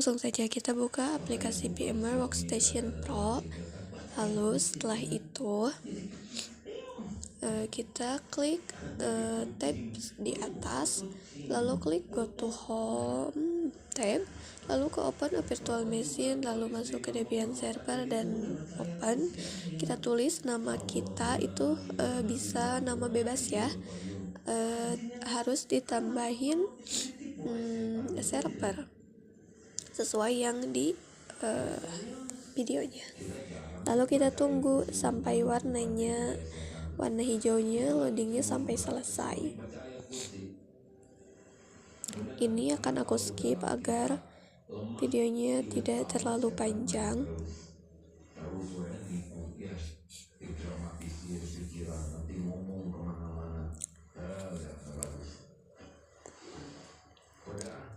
langsung saja kita buka aplikasi VMware Workstation Pro. Lalu setelah itu kita klik tab di atas, lalu klik go to home tab, lalu ke open a virtual machine, lalu masuk ke Debian server dan open. Kita tulis nama kita itu bisa nama bebas ya, harus ditambahin server sesuai yang di videonya. Lalu kita tunggu sampai warna hijaunya loadingnya sampai selesai. Ini akan aku skip agar videonya tidak terlalu panjang.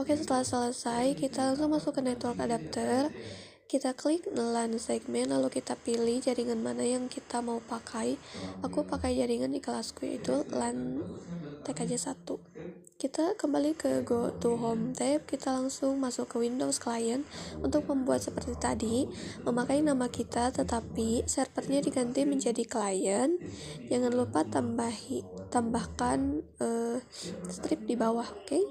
Oke, setelah selesai kita langsung masuk ke network adapter. Kita klik LAN segmen, lalu kita pilih jaringan mana yang kita mau pakai. Aku pakai jaringan di kelasku yaitu LAN TKJ1. Kita kembali ke go to home tab, kita langsung masuk ke Windows Client. Untuk membuat seperti tadi, memakai nama kita tetapi servernya diganti menjadi client. Jangan lupa tambahkan strip di bawah, oke?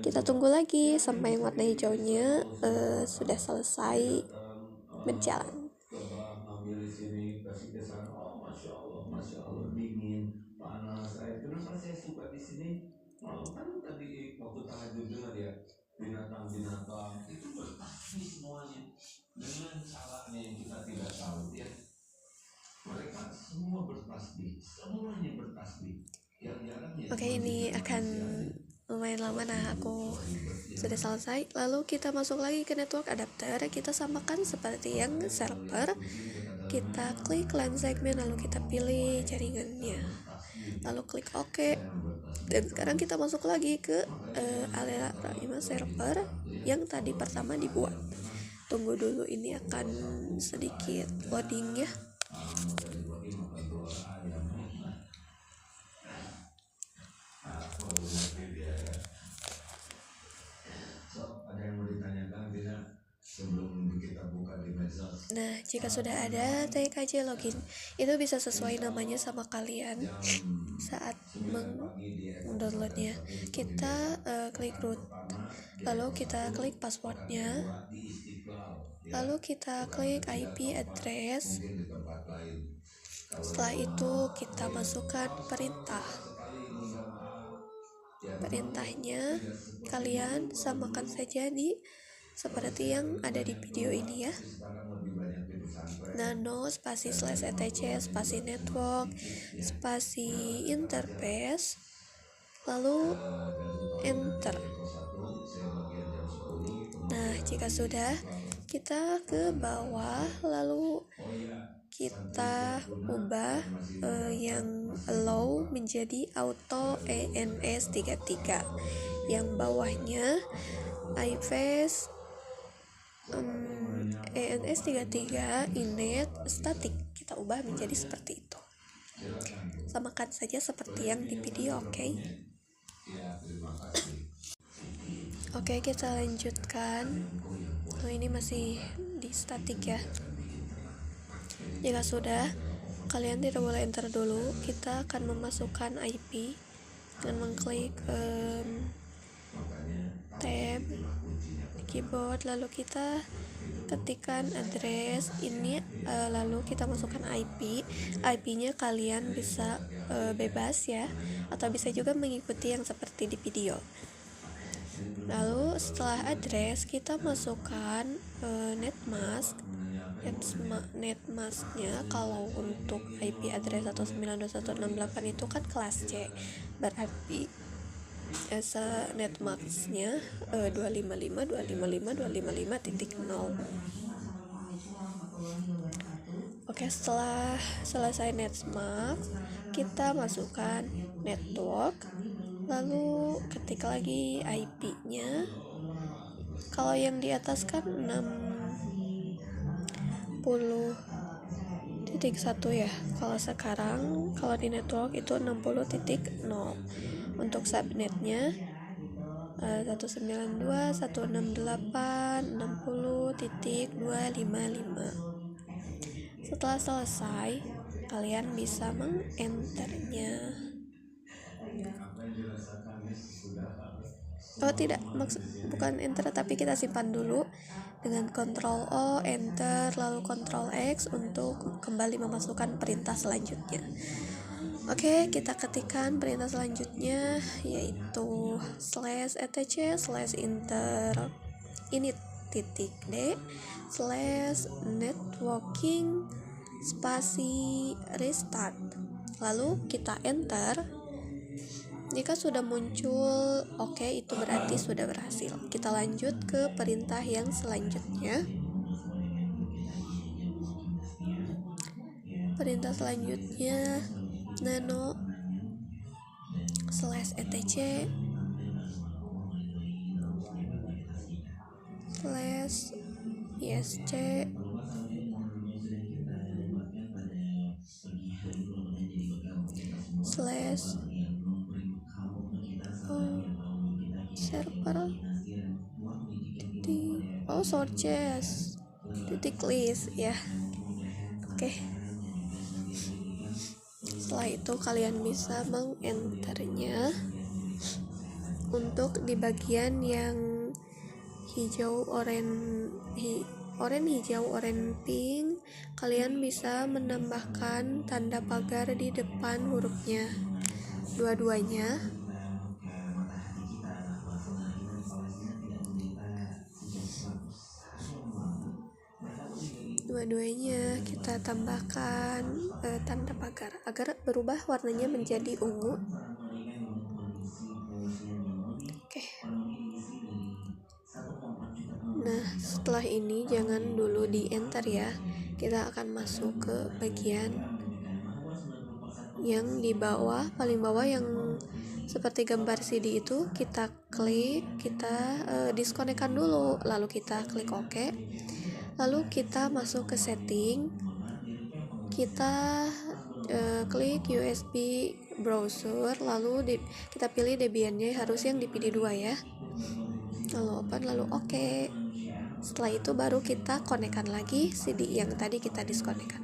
Kita tunggu lagi sampai yang warna hijaunya sudah selesai berjalan. Masya Allah, dingin, panas. Kenapa saya suka di sini? Kan tadi waktu tahajud dengar ya, binatang-binatang itu bertasbih semuanya dengan caranya yang kita tidak tahu ya. Mereka semua bertasbih, semuanya bertasbih. Oke, ini akan lumayan lama. Nah, aku sudah selesai. Lalu kita masuk lagi ke network adapter. Kita samakan seperti yang server. Kita klik LAN segmen, lalu kita pilih jaringannya, lalu klik OK. Dan sekarang kita masuk lagi ke Alera Rahimah server yang tadi pertama dibuat. Tunggu dulu, ini akan sedikit loading ya. Nah, jika sudah ada TKJ login, itu bisa sesuai namanya sama kalian saat mendownloadnya. Kita klik root, lalu kita klik passwordnya, lalu kita klik IP address. Setelah itu kita masukkan perintahnya. Kalian samakan saja seperti yang ada di video ini ya. Nano spasi /etc spasi network spasi interface, lalu enter. Nah, jika sudah, kita ke bawah, lalu kita ubah yang allow menjadi auto ENS33. Yang bawahnya iFace ENS33 init static, kita ubah menjadi seperti itu. Samakan saja seperti yang di video, oke? Oke, kita lanjutkan. Ini masih di static ya. Jika sudah, kalian tidak boleh enter dulu. Kita akan memasukkan IP dengan mengklik tab di keyboard, lalu kita ketikkan address ini, lalu kita masukkan IP-nya kalian bisa bebas ya, atau bisa juga mengikuti yang seperti di video. Lalu setelah address kita masukkan netmasknya. Kalau untuk IP address 192.168 itu kan kelas C, berarti netmasknya 255.255.255.0. Oke, setelah selesai netmask, kita masukkan network, lalu ketik lagi IP-nya. Kalau yang di atas kan 60.1 ya. Kalau di network itu 60.0. Untuk subnetnya 192.168.60.255. Setelah selesai, kalian bisa mengenternya. Oh tidak, bukan enter, tapi kita simpan dulu dengan Ctrl O, enter, lalu Ctrl X untuk kembali memasukkan perintah selanjutnya. Oke, kita ketikkan perintah selanjutnya, yaitu /etc/enter init titik d /networking spasi restart. Lalu kita enter. Jika sudah muncul oke, itu berarti sudah berhasil. Kita lanjut ke perintah yang selanjutnya. Perintah selanjutnya nano /etc /isc server sources titik list ya. Oke. Setelah itu kalian bisa mengenternya. Untuk di bagian yang hijau hijau oren pink, kalian bisa menambahkan tanda pagar di depan hurufnya, dua-duanya. Kita tambahkan tanda pagar agar berubah warnanya menjadi ungu. Oke. Nah, setelah ini jangan dulu di enter ya. Kita akan masuk ke bagian yang di bawah, paling bawah yang seperti gambar CD itu. Kita klik, kita diskonekkan dulu, lalu kita klik OK. Lalu kita masuk ke setting, kita klik USB browser, lalu kita pilih Debian-nya, harus yang di PD2 ya. Lalu open, lalu OK. Setelah itu baru kita konekkan lagi CD yang tadi kita diskonekkan.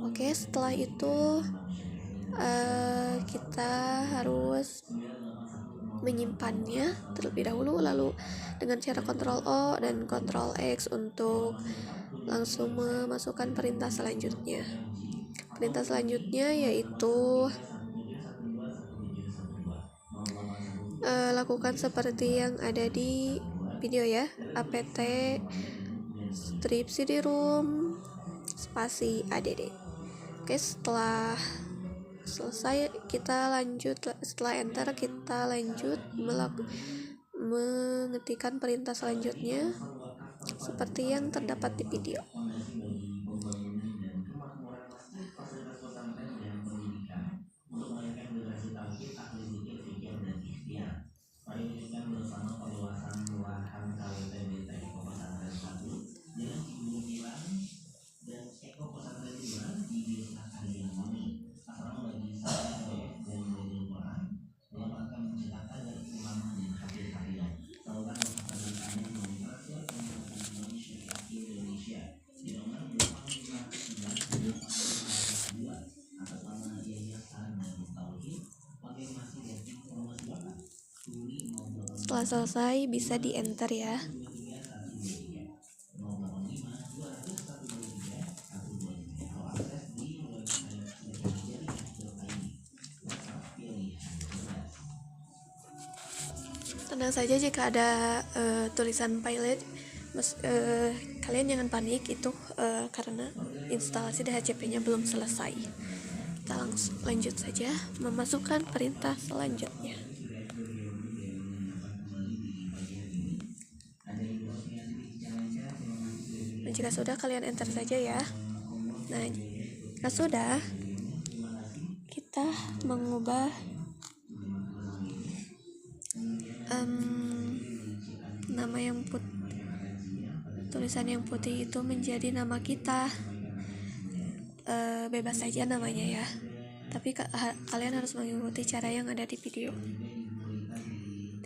Oke, setelah itu kita harus menyimpannya terlebih dahulu, lalu dengan cara Ctrl O dan Ctrl X untuk langsung memasukkan perintah selanjutnya. Perintah selanjutnya yaitu lakukan seperti yang ada di video ya, apt strip cd-rom spasi add. Oke, setelah selesai kita lanjut, setelah enter kita lanjut mengetikkan perintah selanjutnya seperti yang terdapat di video. Setelah selesai bisa di enter ya. Tenang saja jika ada tulisan pilot, kalian jangan panik, itu karena instalasi DHCP-nya belum selesai. Kita langsung lanjut saja memasukkan perintah selanjutnya. Nah, jika sudah kalian enter saja ya. Nah, jika sudah, kita mengubah nama yang tulisan yang putih itu menjadi nama kita. Bebas saja namanya ya, tapi kalian harus mengikuti cara yang ada di video.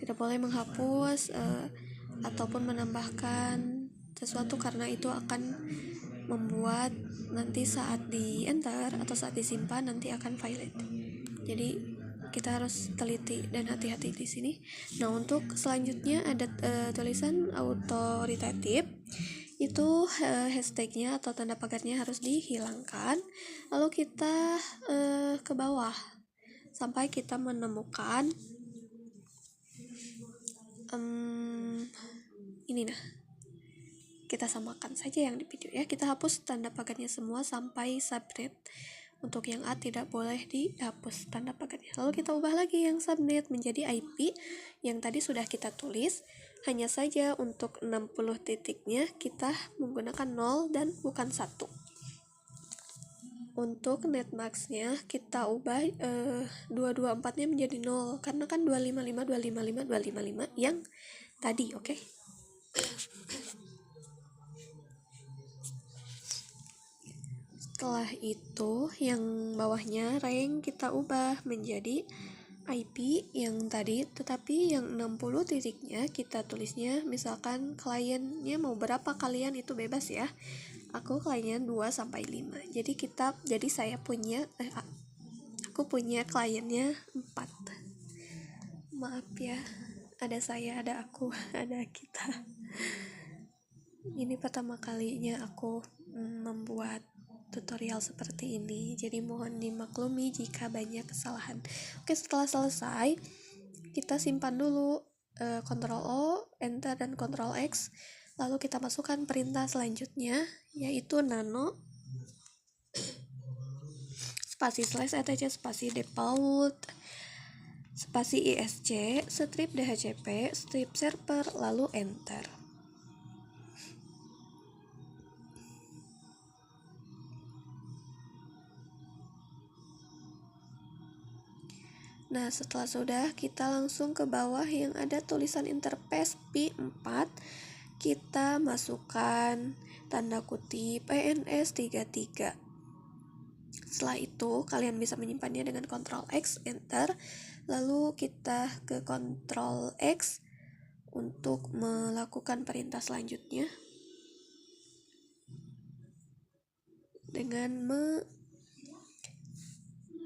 Tidak tidak boleh menghapus ataupun menambahkan sesuatu, karena itu akan membuat nanti saat di enter atau saat disimpan nanti akan violate. Jadi kita harus teliti dan hati-hati di sini. Nah, untuk selanjutnya ada tulisan autoritatif. Itu hashtagnya atau tanda pagarnya harus dihilangkan. Lalu kita ke bawah sampai kita menemukan ini. Nah, kita samakan saja yang di video ya. Kita hapus tanda pagarnya semua sampai subnet. Untuk yang A tidak boleh dihapus tanda pagarnya. Lalu kita ubah lagi yang subnet menjadi IP yang tadi sudah kita tulis. Hanya saja untuk 60 titiknya kita menggunakan 0 dan bukan 1. Untuk netmasknya kita ubah 224-nya menjadi 0 karena kan 255 yang tadi, oke? Setelah itu yang bawahnya rank kita ubah menjadi IP yang tadi, tetapi yang 60 titiknya kita tulisnya misalkan kliennya mau berapa kalian itu bebas ya. Aku kliennya 2 sampai 5. Jadi saya punya aku punya kliennya 4. Maaf ya. Ada saya, ada aku, ada kita. Ini pertama kalinya aku membuat tutorial seperti ini, jadi mohon dimaklumi jika banyak kesalahan. Oke, setelah selesai kita simpan dulu Ctrl O, Enter dan Ctrl X, lalu kita masukkan perintah selanjutnya yaitu nano spasi /etc spasi default spasi isc strip dhcp strip server lalu enter. Nah, setelah sudah, kita langsung ke bawah yang ada tulisan interface P4. Kita masukkan tanda kutip ENS33. Setelah itu, kalian bisa menyimpannya dengan Ctrl X, Enter. Lalu kita ke Ctrl X untuk melakukan perintah selanjutnya dengan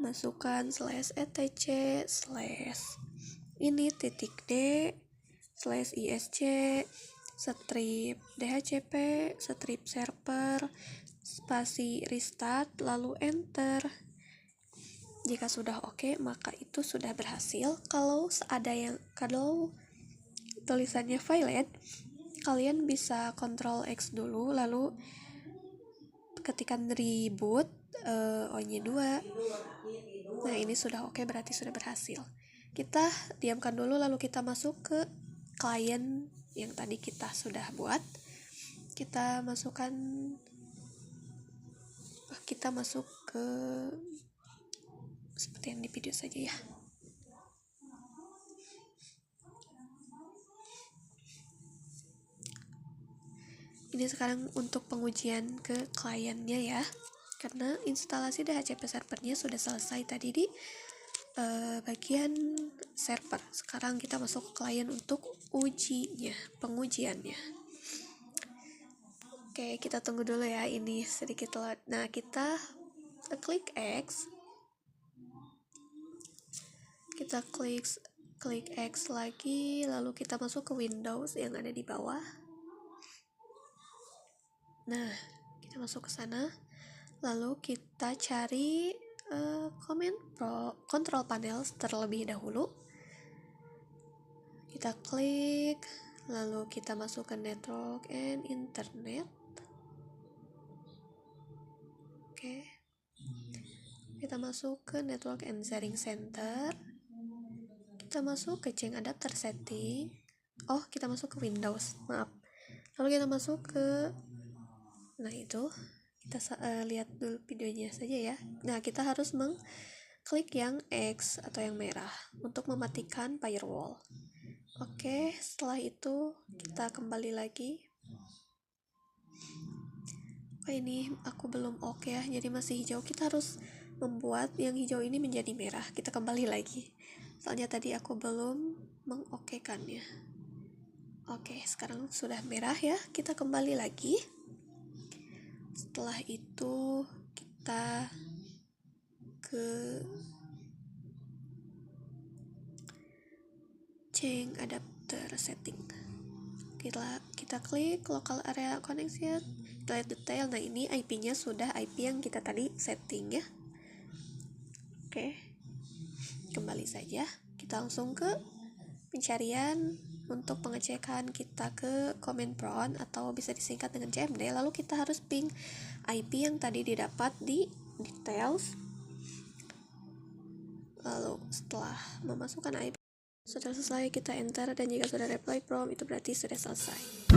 masukkan /etc ini titik D /isc strip dhcp strip server spasi restart lalu enter. Jika sudah oke, maka itu sudah berhasil. Kalau tulisannya violate, kalian bisa Ctrl X dulu lalu ketikkan reboot O-nya 2. Nah, ini sudah oke, berarti sudah berhasil. Kita diamkan dulu lalu kita masuk ke klien yang tadi kita sudah buat. Kita masuk ke seperti yang di video saja ya. Ini sekarang untuk pengujian ke kliennya ya, karena instalasi DHCP servernya sudah selesai tadi di bagian server. Sekarang kita masuk ke klien untuk pengujiannya. Oke, kita tunggu dulu ya, ini sedikit load. Nah, kita klik X. Kita klik X lagi, lalu kita masuk ke Windows yang ada di bawah. Nah, kita masuk ke sana. Lalu kita cari control panel terlebih dahulu. Kita klik, lalu kita masuk ke network and internet. Oke. Kita masuk ke network and sharing center. Kita masuk ke change adapter setting. Kita masuk ke Windows. Maaf. Lalu kita masuk ke itu kita lihat dulu videonya saja ya. Nah, kita harus mengklik yang X atau yang merah untuk mematikan firewall. Oke, setelah itu kita kembali lagi. Ini aku belum oke ya, jadi masih hijau. Kita harus membuat yang hijau ini menjadi merah. Kita kembali lagi. Soalnya tadi aku belum mengokekannya. Oke, sekarang sudah merah ya, kita kembali lagi. Setelah itu kita ke change adapter setting. Kita klik local area connection, kita lihat detail. Nah, ini IP-nya sudah IP yang kita tadi setting ya. Oke, kembali saja, kita langsung ke pencarian. Untuk pengecekan kita ke command prompt atau bisa disingkat dengan cmd, lalu kita harus ping IP yang tadi didapat di details. Lalu setelah memasukkan IP sudah selesai, kita enter, dan jika sudah reply prompt itu berarti sudah selesai.